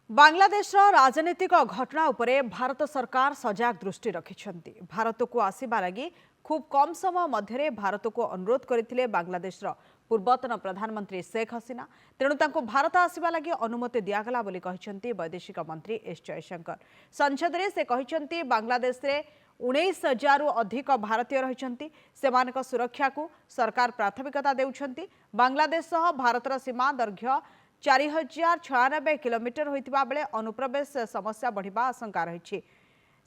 बांग्लादेश राजनीतिक घटना उपरे भारत सरकार सजग दृष्टि रखिछन्ति। भारत को आसीबा लागि खूब कम समय मध्य भारत को अनुरोध करथिले बांग्लादेश पूर्वतन प्रधानमंत्री शेख हसीना। तेणु तांको भारत आसीबा लागि अनुमति दियागला बोली कहिछन्ति वैदेशिक मंत्री एस जयशंकर। संसद रे से कहिछन्ति बांग्लादेश रे 19,000 रु अधिक भारतीय रहिछन्ति। सेमानक सुरक्षा को सरकार प्राथमिकता देउछन्ति। बांग्लादेश सह भारतर सीमा दैर्घ्य 4096 किलोमीटर होइतिबा बेले अनुप्रवेश समस्या बढ़िबा आशंका रही।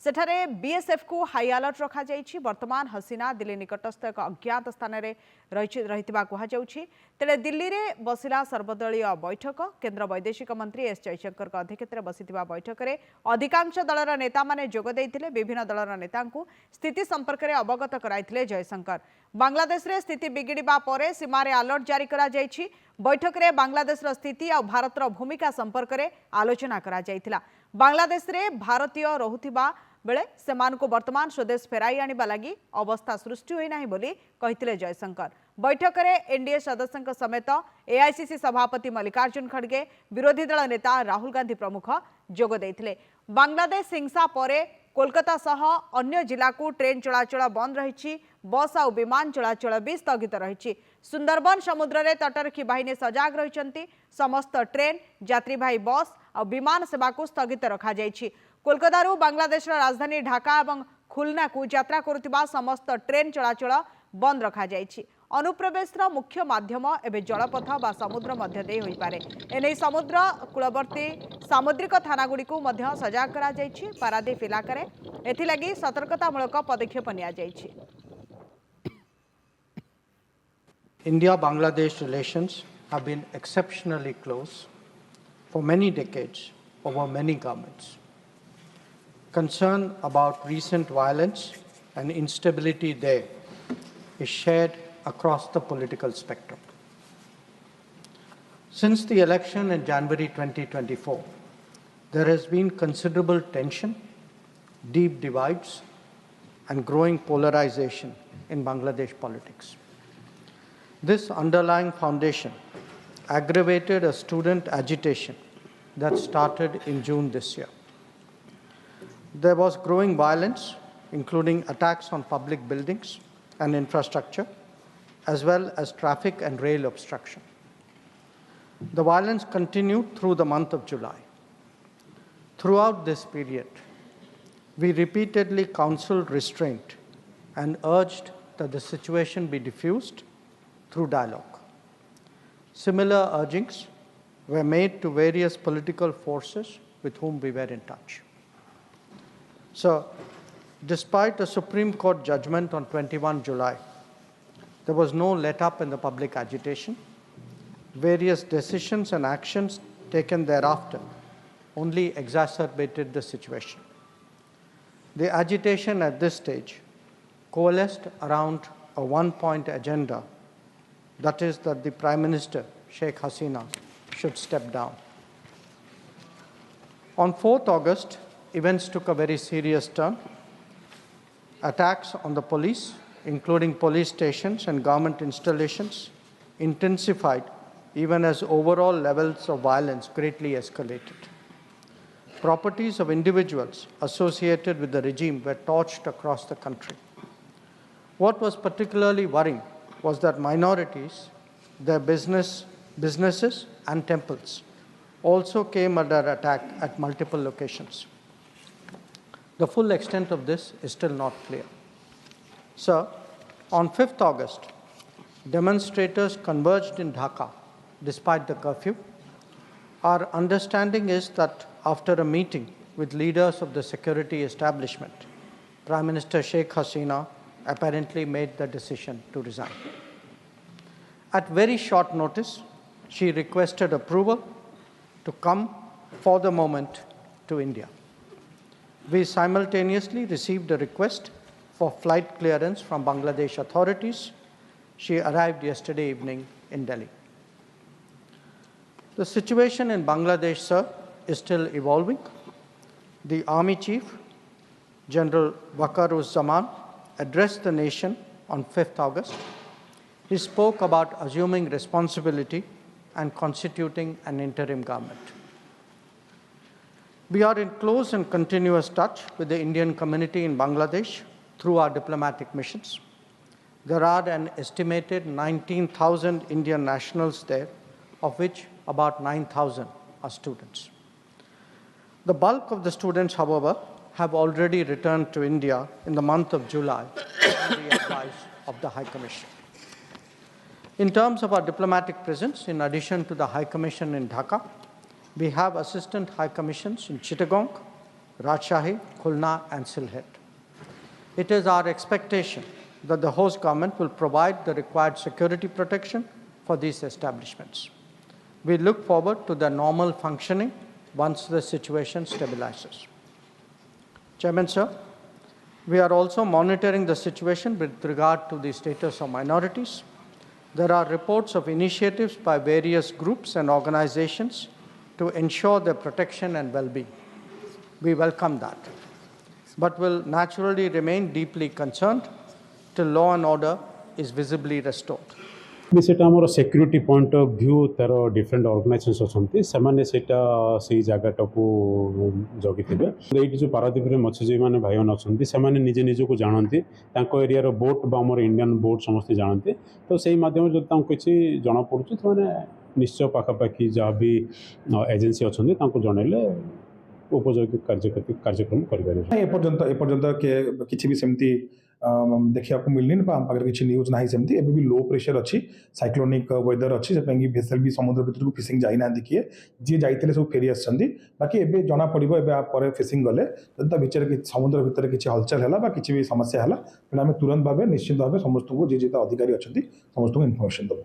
सेठारे बीएसएफ को हाई अलर्ट रखा जाइछि। वर्तमान हसीना दिल्ली निकटस्थ एक अज्ञात स्थान में रहिथिबा कुहा जाउछि। तेरे दिल्ली रे बसिला सर्वदलीय बैठक। केंद्र वैदेशिक मंत्री एस जयशंकर अध्यक्षतार बसिथिबा बैठक रे अधिकांश दलर नेता माने जोग दैथिले। विभिन्न दलर नेतांकु स्थिति संपर्क में अवगत कराइथिले जयशंकर। बांग्लादेश रे स्थिति बिगिड़िबा परे सीमा रे अलर्ट जारी करा जाइछि। बैठक रे बांग्लादेश स्थिति और भारतर भूमिका संपर्क में आलोचना करा जाइथिला। बांग्लादेश रे भारतीय रहुथिबा बेले सेमानकु वर्तमान स्वदेश फेराई आनिबा लागि अवस्था सृष्टि होई नाही बोली कहिथिले जयशंकर। बैठक रे एनडीए सदस्यଙ୍କ समेत एआईसीसी सभापति मल्लिकार्जुन खड़गे, विरोधी दल नेता राहुल गांधी प्रमुख जोग दैथिले। बांग्लादेश हिंसा परे कोलकाता सह अन्य जिला को ट्रेन चलाचल बंद रही। बस और विमान चलाचल भी स्थगित रही। सुंदरबन समुद्र रे तटरक्षी बाहिनी सजग रही। समस्त ट्रेन, यात्रीवाही बस और विमान सेवा को स्थगित रखा जाइछि। कोलकाता बांग्लादेश राजधानी ढाका और खुलना को यात्रा करुथिबा समस्त ट्रेन चलाचल बंद रखा जाइछि। अनुप्रवेश मुख्य माध्यम एवं जलपथ बा समुद्र मध्य दे होई पारे। एने समुद्र कूलवर्ती सामुद्रिक थानागुड़ी को मध्य सजग करा जाइछि। पारादीप इलाका रे एथिलागी सतर्कतामूलक पदक्षेप निया जाइछि। India-Bangladesh relations have been exceptionally close for many decades over many governments. Concern about recent violence and instability there is shared across the political spectrum. Since the election in January 2024, there has been considerable tension, deep divides, and growing polarization in Bangladesh politics. This underlying foundation aggravated a student agitation that started in June this year. There was growing violence, including attacks on public buildings and infrastructure, as well as traffic and rail obstruction. The violence continued through the month of July. Throughout this period, we repeatedly counseled restraint and urged that the situation be diffused through dialogue. Similar urgings were made to various political forces with whom we were in touch. So, despite a Supreme Court judgment on 21 July, there was no let-up in the public agitation. Various decisions and actions taken thereafter only exacerbated the situation. The agitation at this stage coalesced around a one-point agenda, that is that the Prime Minister, Sheikh Hasina, should step down. On 4th August, events took a very serious turn. Attacks on the police, including police stations and government installations, intensified even as overall levels of violence greatly escalated. Properties of individuals associated with the regime were torched across the country. What was particularly worrying was that minorities, their businesses and temples also came under attack at multiple locations. The full extent of this is still not clear. So, on 5th August, demonstrators converged in Dhaka despite the curfew. Our understanding is that after a meeting with leaders of the security establishment, Prime Minister Sheikh Hasina apparently made the decision to resign. At very short notice, she requested approval to come for the moment to India. We simultaneously received a request for flight clearance from Bangladesh authorities. She arrived yesterday evening in Delhi. The situation in Bangladesh, sir, is still evolving. The Army Chief, General Waqar-uz-Zaman, addressed the nation on 5th August. He spoke about assuming responsibility and constituting an interim government. We are in close and continuous touch with the Indian community in Bangladesh through our diplomatic missions. There are an estimated 19,000 Indian nationals there, of which about 9,000 are students. The bulk of the students, however, have already returned to India in the month of July on the advice of the High Commission. In terms of our diplomatic presence, in addition to the High Commission in Dhaka, we have assistant High Commissions in Chittagong, Rajshahi, Khulna, and Sylhet. It is our expectation that the host government will provide the required security protection for these establishments. We look forward to their normal functioning once the situation stabilizes. Chairman, sir, we are also monitoring the situation with regard to the status of minorities. There are reports of initiatives by various groups and organizations to ensure their protection and well-being. We welcome that, but will naturally remain deeply concerned till law and order is visibly restored. सेटा आमर security point of view तार different organisations अच्छा से जगटा को जगी ये जो पारादीप में मत्स्यजीवी मैंने भाई अच्छा से निजे निज को जानती एरिया बोट आमर इंडियन बोट समस्ते जानते तो से मध्यम जो किसी जना पड़ू तो निश्चय पाखापाखि जहाँ भी एजेन्सी अच्छा जनइले उपयोगी कार्यक्रम एपर्यंत किसी भी सेमती देखा मिलनी पाखे किसी न्यूज ना सेमती एबे भी लो प्रेशर अच्छी साइक्लोनिक वेदर अच्छी से भेसल भी समुद्र भर को फिशिंग जाइना किए जी जाते सब फेरी आसछंती बाकी एबे जना पड़ो ए फिशिंग गले भितर समुद्र भितर किसी हलचल है किसी भी समस्या है आम तुरंत भाव निश्चित भाव समस्त को जी अधिकारी अच्छा समस्त को इनफर्मेशन देव।